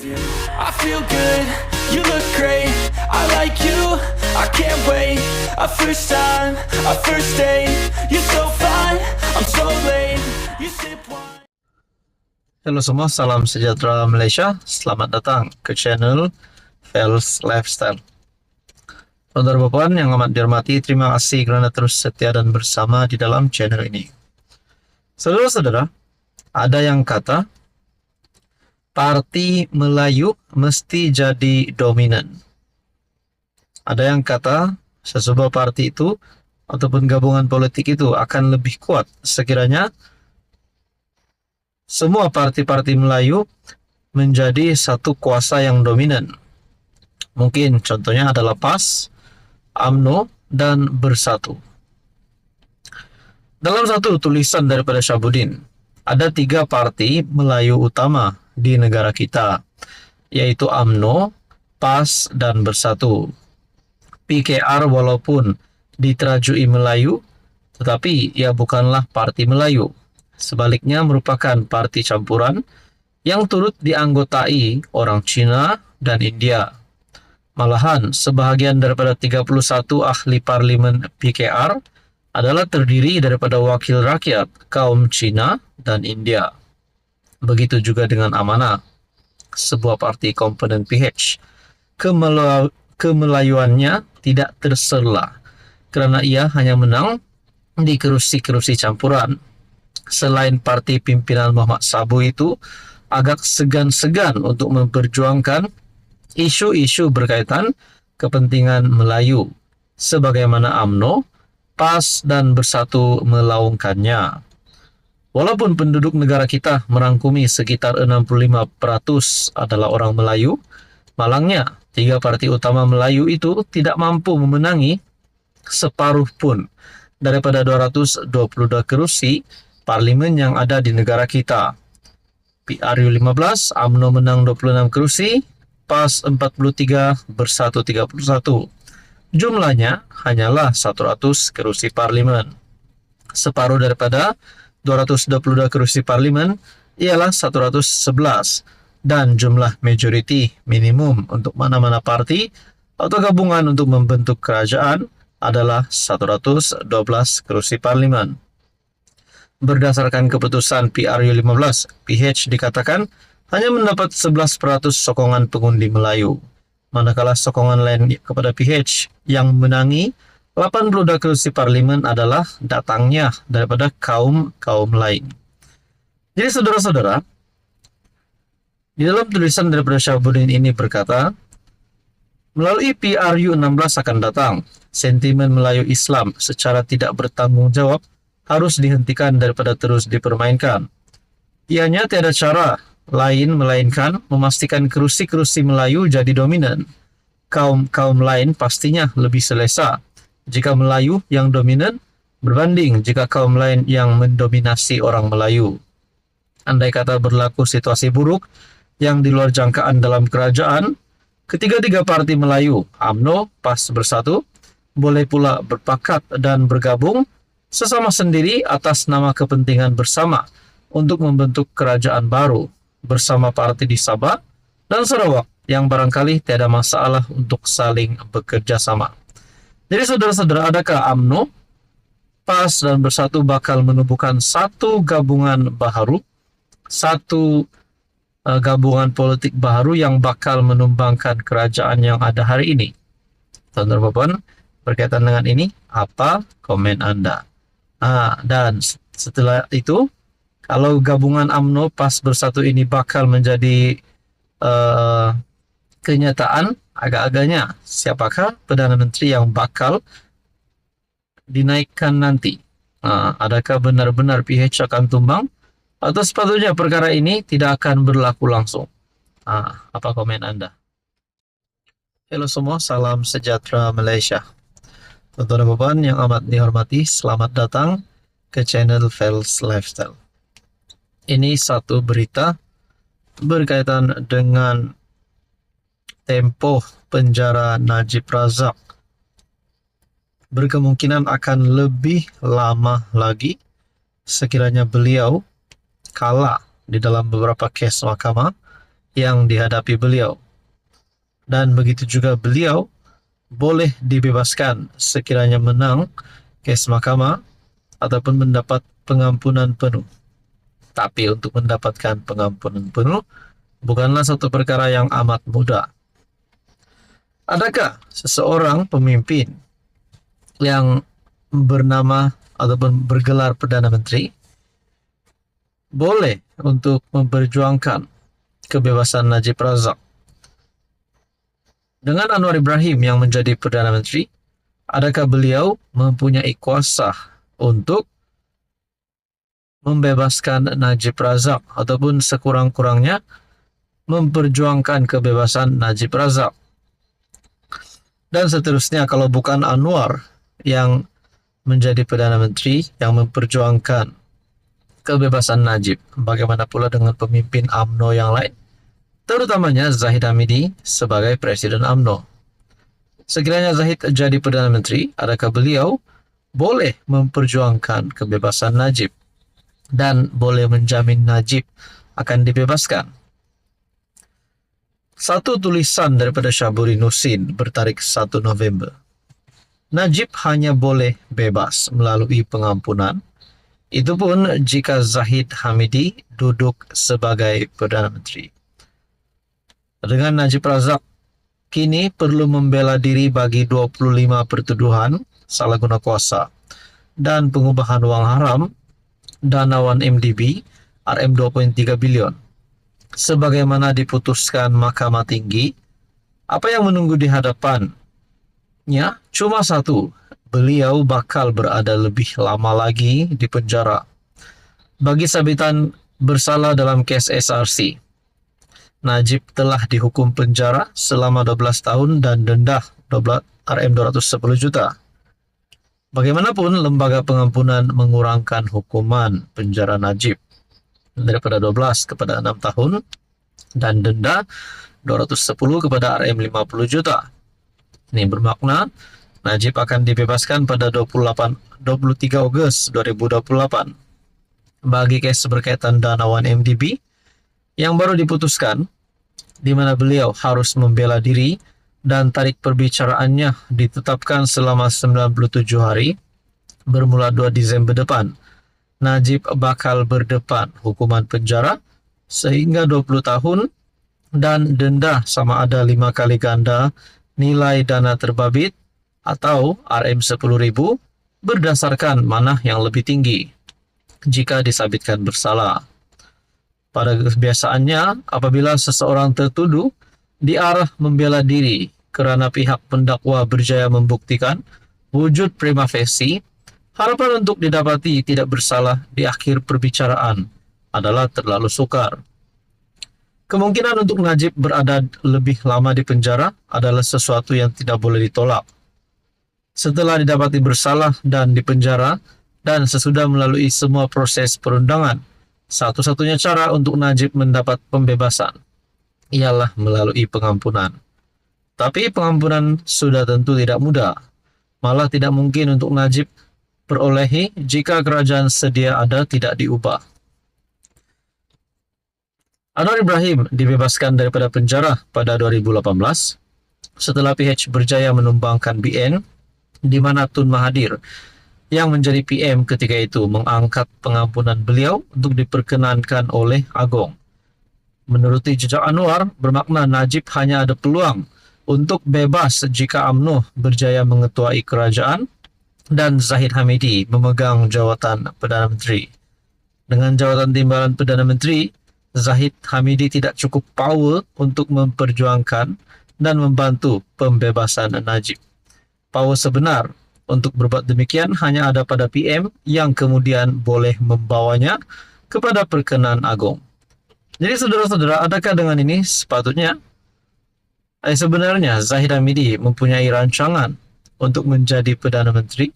I feel good, you look great, I like you, I can't wait. A first time, a first date, you're so fine, I'm so late. You sip wine. Halo semua, salam sejahtera Malaysia. Selamat datang ke channel Fels Lifestyle. Saudara Bapak yang amat dihormati, terima kasih kerana terus setia dan bersama di dalam channel ini. Saudara-saudara, ada yang kata parti Melayu mesti jadi dominan. Ada yang kata sesebuah parti itu ataupun gabungan politik itu akan lebih kuat sekiranya semua parti-parti Melayu menjadi satu kuasa yang dominan. Mungkin contohnya adalah PAS, UMNO, dan Bersatu. Dalam satu tulisan daripada Syabuddin, ada 3 parti Melayu utama di negara kita, yaitu UMNO, PAS, dan Bersatu. PKR walaupun diterajui Melayu, tetapi ia bukanlah parti Melayu. Sebaliknya merupakan parti campuran yang turut dianggotai orang Cina dan India. Malahan, sebahagian daripada 31 ahli parlimen PKR adalah terdiri daripada wakil rakyat kaum Cina dan India. Begitu juga dengan Amanah, sebuah parti komponen PH. Kemelayuannya tidak tersela kerana ia hanya menang di kerusi-kerusi campuran. Selain parti pimpinan Muhammad Sabu itu agak segan-segan untuk memperjuangkan isu-isu berkaitan kepentingan Melayu, sebagaimana UMNO, PAS, dan Bersatu melaungkannya. Walaupun penduduk negara kita merangkumi sekitar 65% adalah orang Melayu, malangnya 3 parti utama Melayu itu tidak mampu memenangi separuh pun daripada 222 kerusi parlimen yang ada di negara kita. PRU 15, UMNO menang 26 kerusi, PAS 43, Bersatu 31. Jumlahnya hanyalah 100 kerusi parlimen. Separuh daripada 222 kerusi parlimen ialah 111, dan jumlah majoriti minimum untuk mana-mana parti atau gabungan untuk membentuk kerajaan adalah 112 kerusi parlimen. Berdasarkan keputusan PRU 15, PH dikatakan hanya mendapat 11% sokongan pengundi Melayu, manakala sokongan lain kepada PH yang menangi 82 kerusi parlimen adalah datangnya daripada kaum lain. Jadi saudara-saudara, di dalam tulisan daripada Syabuddin ini berkata, melalui PRU 16 akan datang, sentimen Melayu Islam secara tidak bertanggung jawab harus dihentikan daripada terus dipermainkan. Ianya tiada cara lain melainkan memastikan kerusi-kerusi Melayu jadi dominan. Kaum lain pastinya lebih selesa jika Melayu yang dominan berbanding jika kaum lain yang mendominasi orang Melayu. Andai kata berlaku situasi buruk yang di luar jangkaan dalam kerajaan, ketiga-tiga parti Melayu, UMNO, PAS, Bersatu, boleh pula berpakat dan bergabung sesama sendiri atas nama kepentingan bersama untuk membentuk kerajaan baru bersama parti di Sabah dan Sarawak yang barangkali tiada masalah untuk saling bekerja sama. Jadi saudara-saudara, adakah UMNO, PAS, dan Bersatu bakal menubuhkan satu gabungan baharu, satu gabungan politik baru yang bakal menumbangkan kerajaan yang ada hari ini? Saudara Bapak, berkaitan dengan ini, apa komen Anda? Dan setelah itu, kalau gabungan UMNO, PAS, Bersatu ini bakal menjadi kenyataan, agak-agaknya siapakah Perdana Menteri yang bakal dinaikkan nanti? Adakah benar-benar PH akan tumbang? Atau sepatutnya perkara ini tidak akan berlaku langsung? Apa komen Anda? Halo semua, salam sejahtera Malaysia. Saudara Bapak yang amat dihormati, selamat datang ke channel Fels Lifestyle. Ini satu berita berkaitan dengan tempoh penjara Najib Razak. Berkemungkinan akan lebih lama lagi sekiranya beliau kalah di dalam beberapa kes mahkamah yang dihadapi beliau. Dan begitu juga beliau boleh dibebaskan sekiranya menang kes mahkamah ataupun mendapat pengampunan penuh. Tapi untuk mendapatkan pengampunan penuh bukanlah satu perkara yang amat mudah. Adakah seseorang pemimpin yang bernama ataupun bergelar Perdana Menteri boleh untuk memperjuangkan kebebasan Najib Razak? Dengan Anwar Ibrahim yang menjadi Perdana Menteri, adakah beliau mempunyai kuasa untuk membebaskan Najib Razak ataupun sekurang-kurangnya memperjuangkan kebebasan Najib Razak? Dan seterusnya, kalau bukan Anwar yang menjadi Perdana Menteri yang memperjuangkan kebebasan Najib, bagaimana pula dengan pemimpin UMNO yang lain? Terutamanya Zahid Hamidi sebagai Presiden UMNO. Sekiranya Zahid jadi Perdana Menteri, adakah beliau boleh memperjuangkan kebebasan Najib dan boleh menjamin Najib akan dibebaskan? Satu tulisan daripada Syahburi Nusin bertarik 1 November. Najib hanya boleh bebas melalui pengampunan, itu pun jika Zahid Hamidi duduk sebagai Perdana Menteri. Dengan Najib Razak kini perlu membela diri bagi 25 pertuduhan salah guna kuasa dan pengubahan wang haram dana 1MDB RM 2.3 bilion. Sebagaimana diputuskan Mahkamah Tinggi, apa yang menunggu di hadapannya cuma satu: beliau bakal berada lebih lama lagi di penjara. Bagi sabitan bersalah dalam kes SRC, Najib telah dihukum penjara selama 12 tahun dan denda RM 210 juta. Bagaimanapun, lembaga pengampunan mengurangkan hukuman penjara Najib daripada 12 kepada 6 tahun dan denda 210 kepada RM 50 juta. Ini bermakna Najib akan dibebaskan pada 23 Ogos 2028 bagi kes berkaitan dana 1MDB yang baru diputuskan, di mana beliau harus membela diri dan tarik perbicaraannya ditetapkan selama 97 hari bermula 2 Desember depan. Najib bakal berdepan hukuman penjara sehingga 20 tahun dan denda sama ada 5 kali ganda nilai dana terbabit atau RM 10.000 berdasarkan mana yang lebih tinggi jika disabitkan bersalah. Pada kebiasaannya, apabila seseorang tertuduh diarah membela diri kerana pihak pendakwa berjaya membuktikan wujud prima facie, harapan untuk didapati tidak bersalah di akhir perbicaraan adalah terlalu sukar. Kemungkinan untuk Najib berada lebih lama di penjara adalah sesuatu yang tidak boleh ditolak. Setelah didapati bersalah dan dipenjara dan sesudah melalui semua proses perundangan, satu-satunya cara untuk Najib mendapat pembebasan ialah melalui pengampunan. Tapi pengampunan sudah tentu tidak mudah, malah tidak mungkin untuk Najib perolehi jika kerajaan sedia ada tidak diubah. Anwar Ibrahim dibebaskan daripada penjara pada 2018 setelah PH berjaya menumbangkan BN, di mana Tun Mahathir yang menjadi PM ketika itu mengangkat pengampunan beliau untuk diperkenankan oleh Agong. Menuruti jejak Anwar, bermakna Najib hanya ada peluang untuk bebas jika UMNO berjaya mengetuai kerajaan dan Zahid Hamidi memegang jawatan Perdana Menteri. Dengan jawatan timbalan Perdana Menteri, Zahid Hamidi tidak cukup power untuk memperjuangkan dan membantu pembebasan Najib. Power sebenar untuk berbuat demikian hanya ada pada PM yang kemudian boleh membawanya kepada perkenan Agong. Jadi saudara-saudara, adakah dengan ini sepatutnya sebenarnya Zahid Hamidi mempunyai rancangan untuk menjadi Perdana Menteri,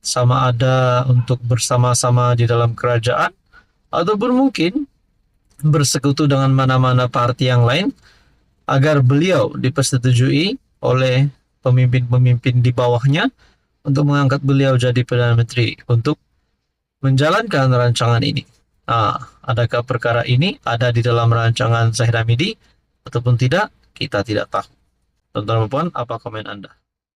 sama ada untuk bersama-sama di dalam kerajaan ataupun mungkin bersekutu dengan mana-mana parti yang lain agar beliau dipersetujui oleh pemimpin-pemimpin di bawahnya untuk mengangkat beliau jadi Perdana Menteri untuk menjalankan rancangan ini. Adakah perkara ini ada di dalam rancangan Zahid Hamidi ataupun tidak? Kita tidak tahu. Tuan-tuan dan puan, apa komen Anda?